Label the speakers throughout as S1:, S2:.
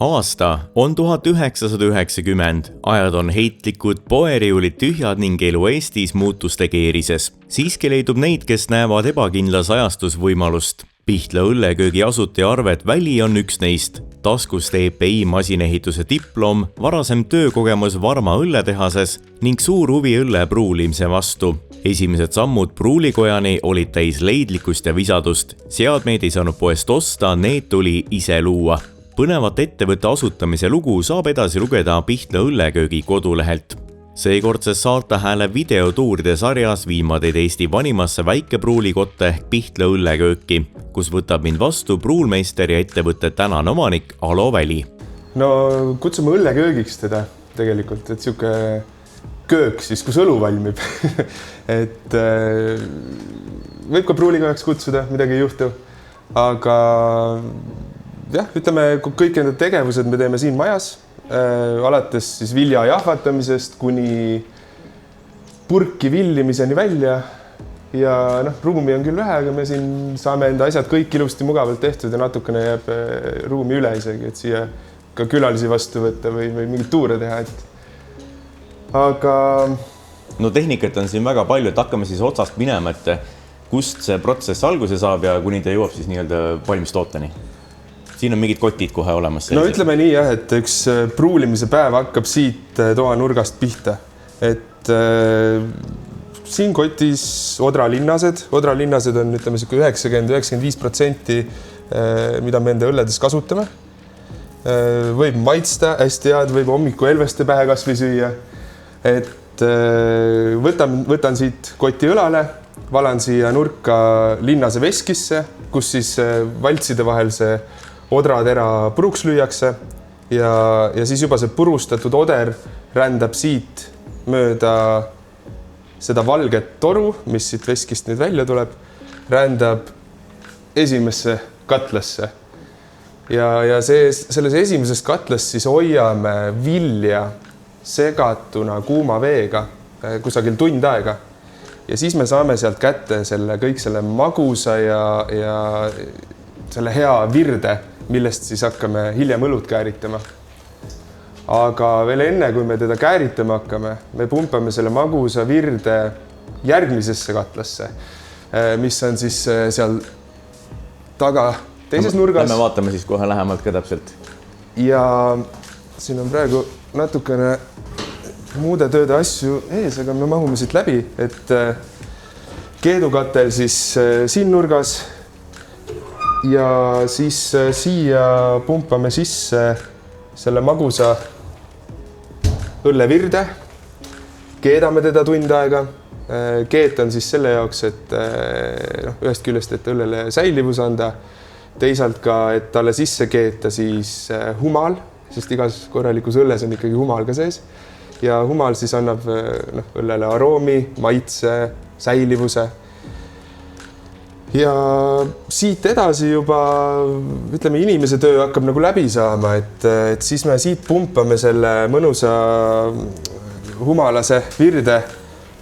S1: Aasta on 1990, ajad on heitlikud, poeriiulid tühjad ning elu Eestis muutuste keerises. Siiski leidub neid, kes näevad ebakindlas ajastus võimalust. Pihtla õlleköögi asutaja Arvet Väli on üks neist. Taskus EPI masinehituse diplom, varasem töökogemus Varma õlletehases ning suur huvi õlle pruulimise vastu. Esimesed sammud pruulikojani olid täis leidlikkust ja visadust. Seadmeid ei saanud poest osta, need tuli ise luua. Põnevat ettevõtte asutamise lugu saab edasi lugeda Pihtla õlleköögi kodulehelt. Seekordses Saarte Hääle videotuuride sarjas viima teid Eesti vanimasse väikepruulikotte ehk Pihtla õllekööki, kus võtab mind vastu pruulmeister ja ettevõtte tänane omanik Alo Väli.
S2: No kutsume õlleköögiks teda tegelikult, et siuke köök siis, kus õlu valmib. et võib ka pruulikojaks kutsuda, midagi ei juhtu, aga jah, ütleme, kõik enda tegevused me teeme siin majas, alates siis vilja jahvatamisest kuni purki villimiseni välja ja ruumi on küll vähe, aga me siin saame enda asjad kõik ilusti mugavalt tehtud ja natukene jääb ruumi üle isegi, et siia ka külalisi vastu võtta või mingit tuure teha, aga
S1: no tehnikat on siin väga palju, et hakkame siis otsast minema, et kust see protsess alguse saab ja kuni ta jõuab siis nii-öelda valmis tooteni. Siin on mingid kotid kohe olemas.
S2: No ütleme nii jah, et üks pruulimise päev hakkab siit toanurgast pihta. Et siin kotis odralinnased on ütleme 90-95%, mida me enda õlledes kasutame. Võib maitsta hästi head, võib hommiku elveste pähe kas või süüa. Et võtan siit koti õlale, valan siia nurka linnase veskisse, kus siis valtside vahel see odratera puruks lüüakse ja siis juba see purustatud oder rändab siit mööda seda valget toru, mis siit veskist nüüd välja tuleb, rändab esimesse katlasse. Ja selles esimeses katlas siis hoiame vilja segatuna kuuma veega kusagil tund aega. Ja siis me saame sealt kätte kõik selle magusa ja selle hea virde, millest siis hakkame hiljem õlut kääritama. Aga veel enne, kui me teda kääritama hakkame, me pumpame selle magusa virde järgmisesse katlasse, mis on siis seal taga teises nurgas.
S1: Me vaatame siis kohe lähemalt ka täpselt.
S2: Ja siin on praegu natukene muude tööde asju ees, aga me mahume siit läbi, et keedukatel siis siin nurgas ja siis siia pumpame sisse selle magusa õllevirde, keedame teda tund aega. Keet on siis selle jaoks, et ühest küljest, et õllele säilivus anda, teisalt ka, et talle sisse keeta siis humal, sest igas korralikus õlles on ikkagi humal ka sees. Ja humal siis annab õllele aroomi, maitse, säilivuse. Ja siit edasi juba, ütleme, inimese töö hakkab nagu läbi saama, et siis me siit pumpame selle mõnusa humalase virde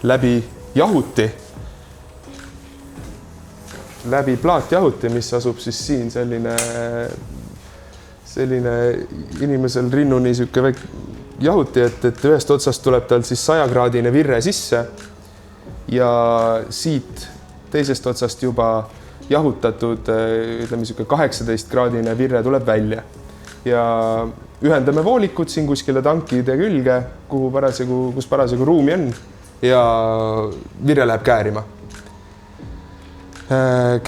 S2: läbi jahuti, läbi plaatjahuti, mis asub siis siin selline inimesel rinnuni siuke jahuti, et ühest otsast tuleb tal siis 100-kraadine virre sisse ja siit teisest otsast juba jahutatud, ütleme, 18-kraadine virre tuleb välja. Ja ühendame voolikud siin kuskile tankide külge, kus parasjagu ruumi on ja virre läheb käärima.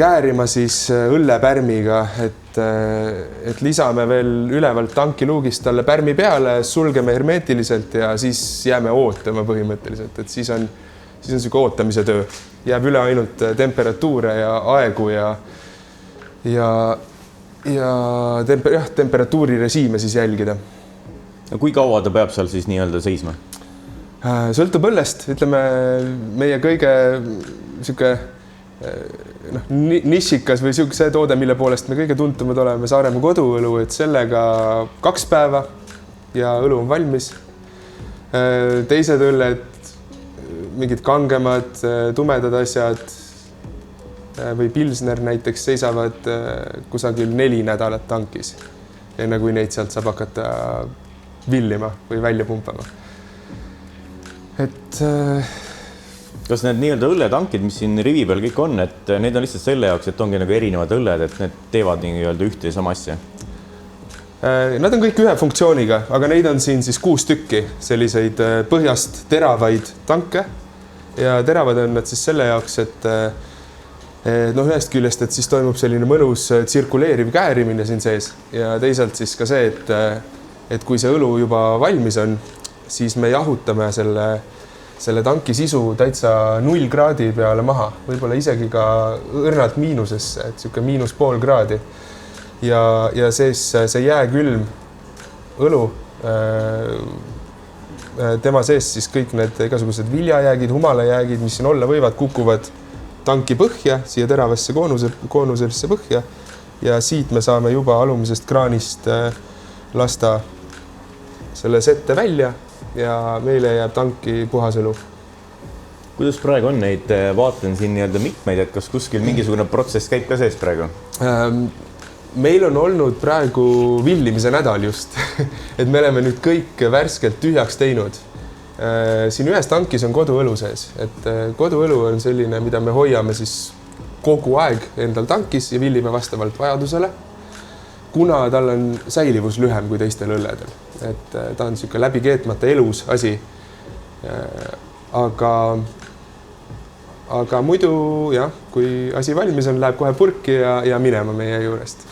S2: Käärima siis õllepärmiga, et lisame veel ülevalt tankiluugist talle pärmi peale, sulgeme hermeetiliselt ja siis jääme ootama põhimõtteliselt, et siis on siuke ootamise töö. Jääb üle ainult temperatuure ja aegu ja temperatuurirežiime siis jälgida.
S1: Kui kaua ta peab seal siis nii-öelda seisma?
S2: Sõltub õllest, ütleme, meie kõige siuke nišikas või see toode, mille poolest me kõige tuntumad oleme, Saaremaa koduõlu, et sellega 2 päeva ja õlu on valmis. Teised õlled, mingid kangemad, tumedad asjad või pilsner näiteks seisavad kusagil 4 nädalat tankis. enne kui neid sealt saab hakata villima või välja pumpama. Et
S1: kas need nii-öelda õlletankid, mis siin rivi peal kõik on, et need on lihtsalt selle jaoks, et ongi nagu erinevad õlled, et need teevad nii-öelda ühte ja sama asja?
S2: Nad on kõik ühe funktsiooniga, aga neid on siin siis 6 tükki selliseid põhjast teravaid tanke ja teravad on nad siis selle jaoks, et ühest küljest, et siis toimub selline mõnus tsirkuleeriv käärimine siin sees ja teisalt siis ka see, et kui see õlu juba valmis on, siis me jahutame selle tanki sisu täitsa 0 kraadi peale maha, võib-olla isegi ka õrnalt miinusesse, et sihuke -0,5 kraadi. Ja sees see jääkülm õlu, tema sees siis kõik need igasugused viljajäägid, humalajäägid, mis siin olla võivad, kukuvad tanki põhja, siia teravasse koonuselisse põhja ja siit me saame juba alumisest kraanist lasta selle sette välja ja meile jääb tanki puhas õlu.
S1: Kuidas praegu on neid, vaatan siin nii-öelda mitmeid, et kas kuskil mingisugune protsess käib ka sees praegu?
S2: Meil on olnud praegu villimise nädal just, et me oleme nüüd kõik värskelt tühjaks teinud. Siin ühes tankis on koduõlu sees, et koduõlu on selline, mida me hoiame siis kogu aeg endal tankis ja villime vastavalt vajadusele, kuna tal on säilivus lühem kui teistel õlledel. Et ta on siuke läbi keetmata elus asi. Aga muidu jah, kui asi valmis on, läheb kohe purki ja minema meie juurest.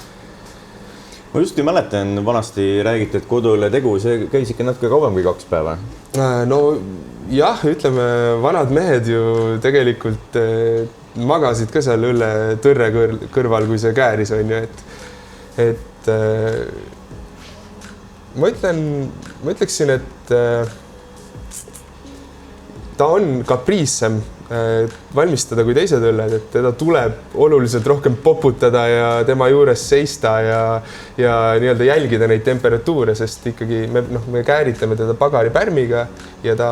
S1: Ma just mäletan, vanasti räägiti, et koduõlle tegu, see käis ikka natuke kauem kui 2 päeva.
S2: No jah, ütleme, vanad mehed ju tegelikult magasid ka seal õlle tõrre kõrval, kui see kääris on ju, et ma ütleksin, et ta on kapriissem valmistada kui teised õlled, et teda tuleb oluliselt rohkem poputada ja tema juures seista ja nii-öelda jälgida neid temperatuure, sest ikkagi me kääritame teda pagaripärmiga ja ta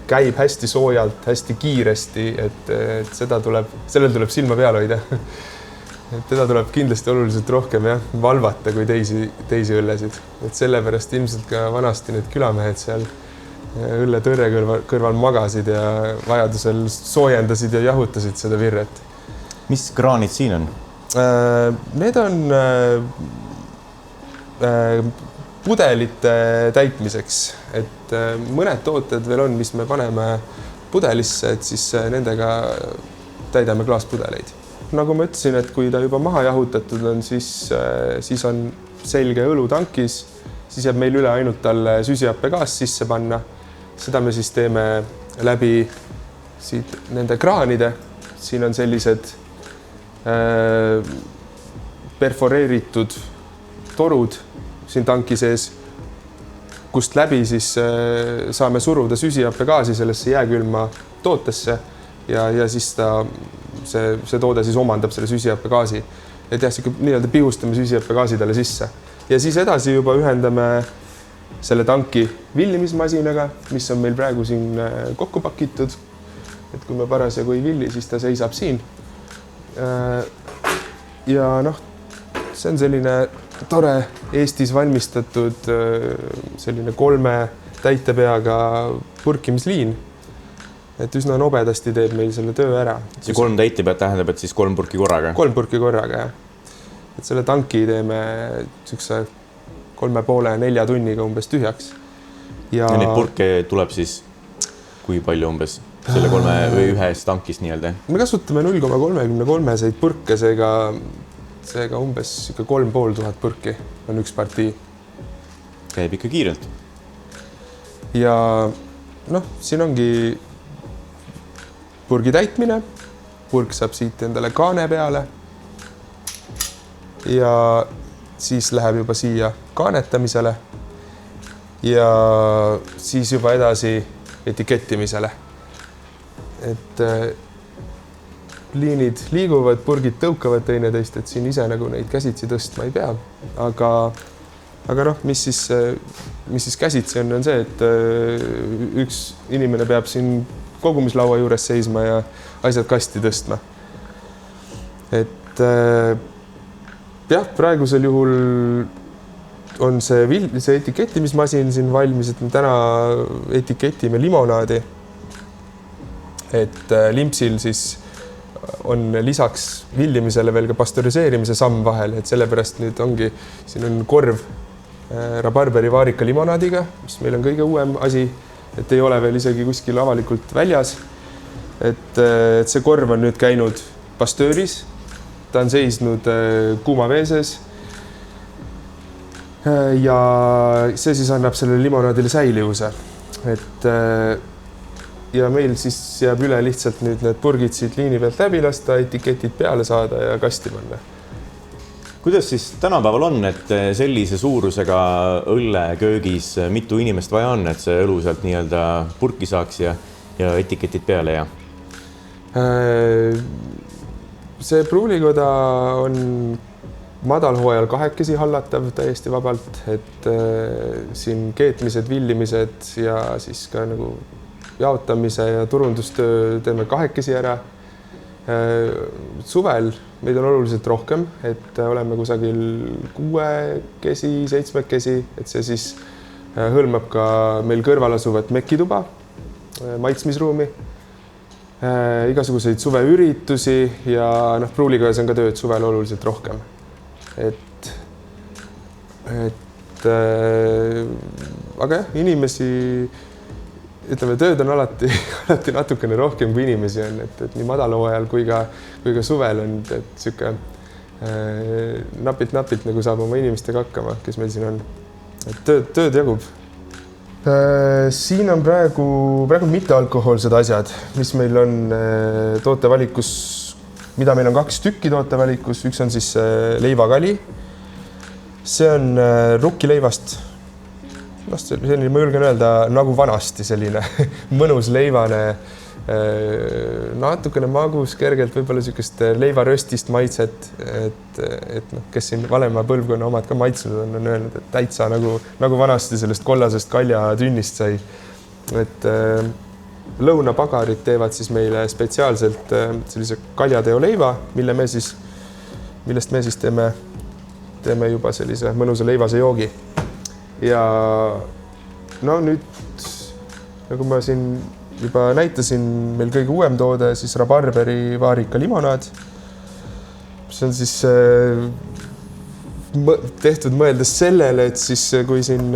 S2: käib hästi soojalt, hästi kiiresti, et sellel tuleb silma peal hoida. Et teda tuleb kindlasti oluliselt rohkem valvata kui teisi õllesid. Et sellepärast ilmselt ka vanasti need külamehed seal õlle tõrre kõrval magasid ja vajadusel soojendasid ja jahutasid seda virret.
S1: Mis kraanid siin on?
S2: Need on pudelite täitmiseks, et mõned tooted veel on, mis me paneme pudelisse, et siis nendega täidame klaaspudeleid. Nagu ma ütlesin, et kui ta juba maha jahutatud on, siis on selge õlu tankis, siis jääb meil üle ainult talle süsihappegaas sisse panna. Seda me siis teeme läbi siit nende kraanide. Siin on sellised perforeeritud torud siin tanki sees, kust läbi siis saame suruda süsihappegaasi sellesse jääkülma tootesse ja siis see toode siis omandab selle süsihappegaasi. Et jah, nii-öelda pihustame süsihappegaasi talle sisse. Ja siis edasi juba ühendame selle tanki villimismasinaga, mis on meil praegu siin kokku pakitud. Et kui me parasjagu ei villi, siis ta seisab siin. Ja see on selline tore Eestis valmistatud selline 3 täitepeaga purkimisliin. Et üsna nobedasti teeb meil selle töö ära.
S1: See 3 täitepead tähendab, et siis 3 purki korraga?
S2: 3 purki korraga, jah. Et selle tanki teeme 3,5–4 tunniga umbes tühjaks. Ja
S1: neid purke tuleb siis kui palju umbes selle 3 või ühes tankis nii-öelda?
S2: Me kasutame 0,33 purke, seega umbes 3500 purki on üks partii.
S1: Käib ikka kiirelt.
S2: Ja siin ongi purgi täitmine. Purk saab siit endale kaane peale. Ja siis läheb juba siia kaanetamisele ja siis juba edasi etikettimisele. Et liinid liiguvad, purgid tõukavad teineteist, et siin ise nagu neid käsitsi tõstma ei pea. Aga mis siis käsitsi on see, et üks inimene peab siin kogumislaua juures seisma ja asjad kasti tõstma. Et jah, praegusel juhul on see etikettimismasin siin valmis, et me täna etiketime limonaadi. Et limpsil siis on lisaks villimisele veel ka pastöriseerimise samm vahel, et sellepärast nüüd ongi, siin on korv rabarberi vaarika limonaadiga, mis meil on kõige uuem asi, et ei ole veel isegi kuskil avalikult väljas. Et see korv on nüüd käinud pastööris, ta on seisnud kuuma veeses ja see siis annab sellele limonaadile säilivuse. Et ja meil siis jääb üle lihtsalt nüüd need purgid siit liini pealt läbi lasta, etiketid peale saada ja kasti panna.
S1: Kuidas siis tänapäeval on, et sellise suurusega õlleköögis mitu inimest vaja on, et see õlu sealt nii-öelda purki saaks ja etiketid peale ja?
S2: See pruulikoda on madalhooajal 2 hallatav täiesti vabalt, et siin keetmised, villimised ja siis ka nagu jaotamise ja turundustöö teeme 2 ära. Suvel meid on oluliselt rohkem, et oleme kusagil 6, 7, et see siis hõlmab ka meil kõrval asuvat mekituba, maitsmisruumi, igasuguseid suveüritusi ja pruulikojas on ka tööd suvel oluliselt rohkem. Aga jah, inimesi, ütleme, tööd on alati natukene rohkem kui inimesi on, et nii madalhooajal kui ka suvel on, et sihuke napilt nagu saab oma inimestega hakkama, kes meil siin on. Et tööd jagub. Siin on praegu mittealkohoolsed asjad, mis meil on tootevalikus, mida meil on 2 tükki tootevalikus. Üks on siis leivakali. See on rukkileivast. Selline, ma julgen öelda, nagu vanasti selline mõnus leivane, natukene magus, kergelt võib-olla sükest leivaröstist maitset, et kes siin vanema põlvkonna omad ka maitsnud on öelnud, et täitsa nagu vanasti sellest kollasest kaljatünnist sai. Et lõunapagarid teevad siis meile spetsiaalselt sellise kaljateoleiva, millest me siis teeme juba sellise mõnusa leivase joogi. Ja nüüd, nagu ma siin juba näitasin, meil kõige uuem toode, siis rabarberi vaarika limonaad. See on siis tehtud mõeldes sellele, et siis kui siin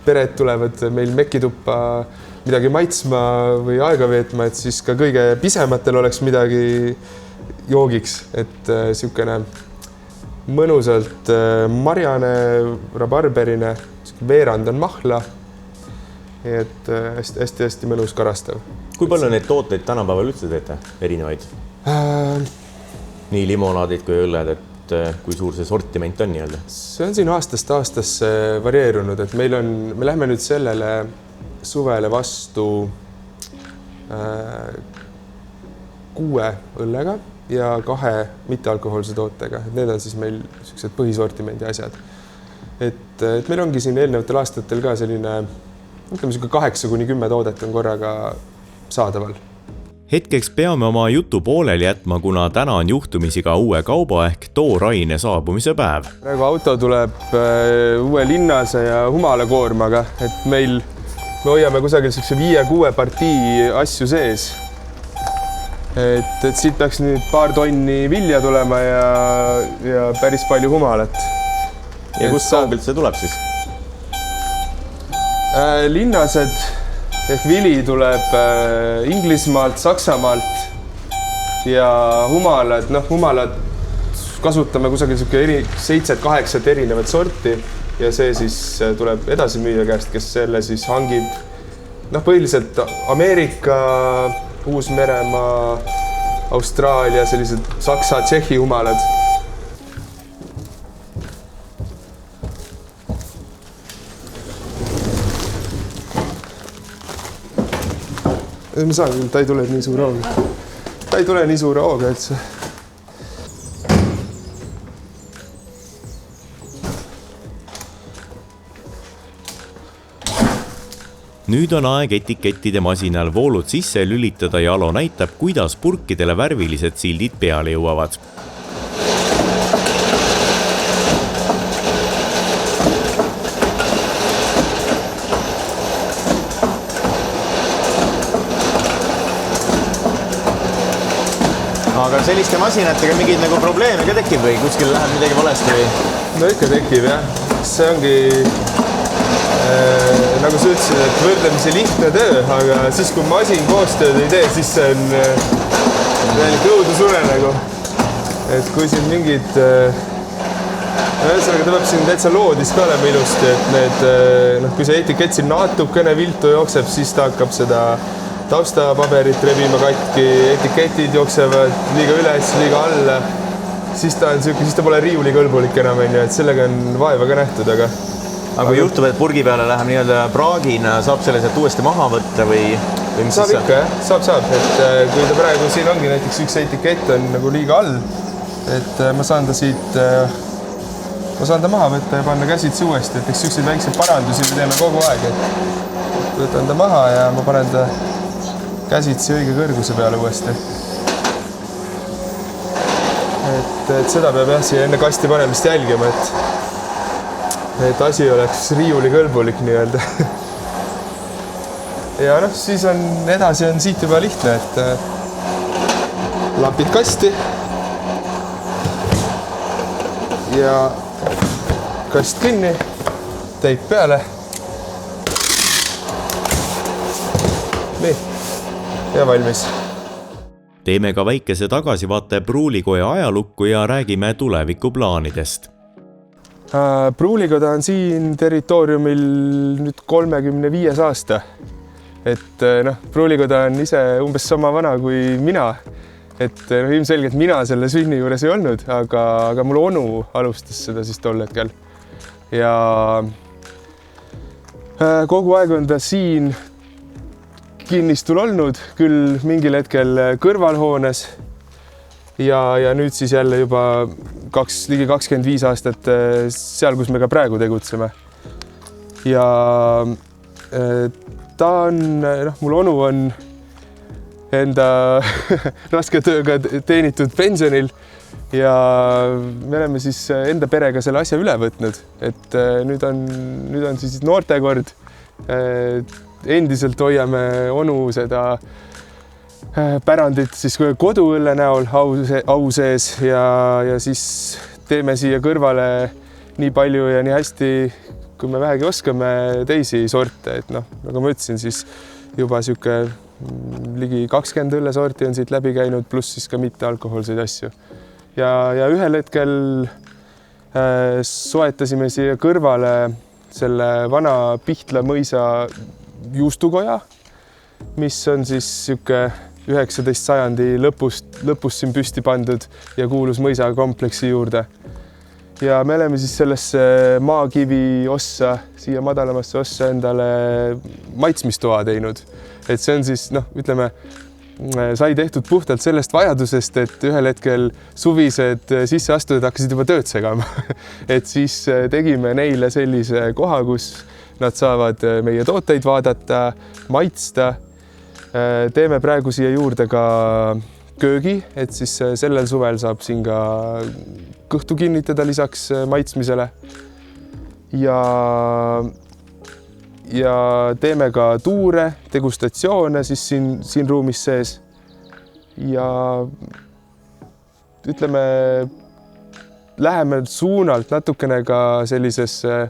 S2: pered tulevad meil mekituppa midagi maitsma või aega veetma, et siis ka kõige pisematel oleks midagi joogiks, et sihukene mõnusalt marjane, rabarberine, veerand on mahla, et hästi mõnus karastav.
S1: Kui palju neid tooteid tänapäeval üldse teete, erinevaid? Nii limonaadid kui õlled, et kui suur see sortiment on nii-öelda?
S2: See on siin aastast aastasse varieerunud, et me lähme nüüd sellele suvele vastu 6 õllega ja 2 mittealkohoolse tootega. Need on siis meil sellised põhisortimendi asjad. Et meil ongi siin eelnevatel aastatel ka selline, ütleme, 8-10 toodet on korraga saadaval.
S1: Hetkeks peame oma jutu pooleli jätma, kuna täna on juhtumisi ka uue kauba ehk tooraine saabumise päev. Praegu
S2: auto tuleb uue linnase ja humalakoormaga, et me hoiame kusagil 5-6 partii asju sees. Et siit peaks nüüd paar tonni vilja tulema ja päris palju humalat.
S1: Ja kust kaugelt see tuleb siis?
S2: Linnased ehk vili tuleb Inglismaalt, Saksamaalt ja humalad kasutame kusagil 7-8 erinevat sorti ja see siis tuleb edasi müüja käest, kes selle siis hangib põhiliselt Ameerika, Uus-Meremaa, Austraalia, sellised Saksa, Tšehhi humalad. Ma saan, ta ei tule nii suure hooga. Ta ei tule nii suure hooga, et see.
S1: Nüüd on aeg etikettide masinal voolud sisse lülitada ja Alo näitab, kuidas purkidele värvilised sildid peale jõuavad. Aga selliste masinatega mingid nagu probleeme ka tekib või kuskil läheb midagi valesti või?
S2: No ikka tekib jah. See ongi, nagu sa ütlesid, et võrdlemisi lihtne töö, aga siis kui masin koostööd ei tee, siis see on õudusune nagu. Et kui siin mingid, ühesõnaga ta peab siin täitsa loodis ka olema ilusti, et need, kui see etikett siin natukene viltu jookseb, siis ta hakkab seda taustapaberit rebima katki, etiketid jooksevad liiga üles, liiga alla, siis ta on siuke, siis ta pole riiuli kõlbulik enam, et sellega on vaeva ka nähtud, aga
S1: kui juhtub, et purgi peale läheb nii-öelda praagina, saab selle sealt uuesti maha võtta või mis
S2: saab
S1: siis
S2: ikka, jah, saab, et kui ta praegu siin ongi näiteks üks etikett on nagu liiga all, et ma saan ta maha võtta ja panna käsitsi uuesti, et eks selliseid väikseid parandusi me teeme kogu aeg, et võtan ta maha ja ma panen ta käsitsi õige kõrguse peale uuesti. Et seda peab jah siia enne kasti panemist jälgima, et asi oleks riiuli kõlbulik nii-öelda. Ja noh, siis on edasi on siit juba lihtne, et lapid kasti ja kast kinni, teip peale. Nii, ja valmis.
S1: Teeme ka väikese tagasivaate Pruulikoja ajalukku ja räägime tulevikuplaanidest.
S2: Pruulikoda on siin territooriumil nüüd 35 aasta. Et Pruulikoda on ise umbes sama vana kui mina. Et ilmselgelt mina selle sünni juures ei olnud, aga mul onu alustas seda siis tol hetkel. Ja kogu aeg on ta siin kinnistul olnud, küll mingil hetkel kõrvalhoones ja nüüd siis jälle juba ligi 25 aastat seal, kus me ka praegu tegutseme. Ja ta on, mul onu on enda raske tööga teenitud pensionil ja me oleme siis enda perega selle asja üle võtnud, et nüüd on siis noorte kord. Endiselt hoiame onu seda pärandit siis koduõlle näol au sees ja siis teeme siia kõrvale nii palju ja nii hästi, kui me vähegi oskame teisi sorte, et nagu ma ütlesin, siis juba sihuke ligi 20 õllesorti on siit läbi käinud, pluss siis ka mittealkohoolseid asju. Ja ühel hetkel soetasime siia kõrvale selle vana Pihtla mõisa juustukoja, mis on siis sihuke 19. sajandi lõpus siin püsti pandud ja kuulus mõisakompleksi juurde. Ja me oleme siis sellesse maakivi ossa, siia madalamasse ossa endale maitsmistoa teinud. Et see on siis, ütleme, sai tehtud puhtalt sellest vajadusest, et ühel hetkel suvised sisseastujad hakkasid juba tööd segama. Et siis tegime neile sellise koha, kus nad saavad meie tooteid vaadata, maitsta. Teeme praegu siia juurde ka köögi, et siis sellel suvel saab siin ka kõhtu kinnitada lisaks maitsmisele. Ja teeme ka tuure, degustatsioone siis siin ruumis sees. Ja ütleme, läheme suunalt natukene ka sellisesse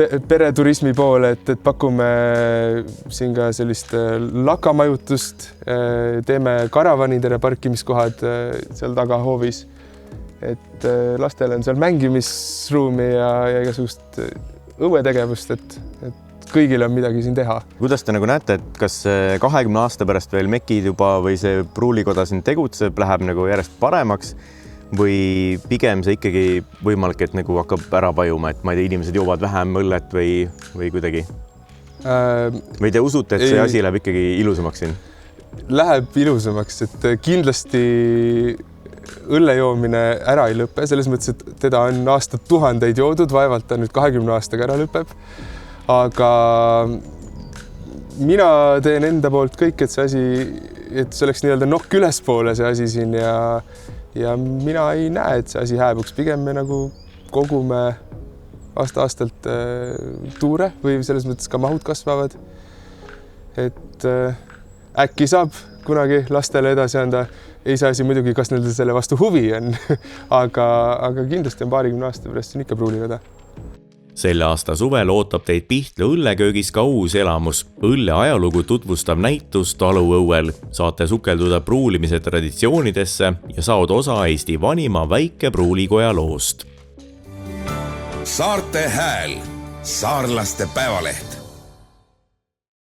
S2: pereturismi poole, et pakume siin ka sellist lakamajutust, teeme karavanidele parkimiskohad seal taga hoovis, et lastel on seal mängimisruumi ja igasugust õuetegevust, et kõigil on midagi siin teha.
S1: Kuidas te nagu näete, et kas 20 aasta pärast veel mekid juba või see Pruulikoda siin tegutseb, läheb nagu järjest paremaks? Või pigem see ikkagi võimalik, et nagu hakkab ära vajuma, et ma ei tea, inimesed joovad vähem õllet või kuidagi? Või te usute, et see asi läheb ikkagi ilusamaks siin?
S2: Läheb ilusamaks, et kindlasti õlle joomine ära ei lõpe, selles mõttes, et teda on aastat tuhandeid joodud, vaevalt ta nüüd 20 aastaga ära lõpeb. Aga mina teen enda poolt kõik, et see asi, et see oleks nii-öelda nokk ülespoole see asi siin ja mina ei näe, et see asi hääbuks. Pigem me nagu kogume aasta-aastalt tuure või selles mõttes ka mahud kasvavad. Et äkki saab kunagi lastele edasi anda. Ei saa asi muidugi, kas neil selle vastu huvi on, aga kindlasti on 20 aasta pärast on ikka pruuliveda.
S1: Selle aasta suvel ootab teid Pihtla õlleköögis ka uus elamus. Õlle ajalugu tutvustav näitus Taluõuel. Saate sukelduda pruulimise traditsioonidesse ja saad osa Eesti vanima väike pruulikoja loost.
S3: Saarte Hääl, saarlaste päevaleht.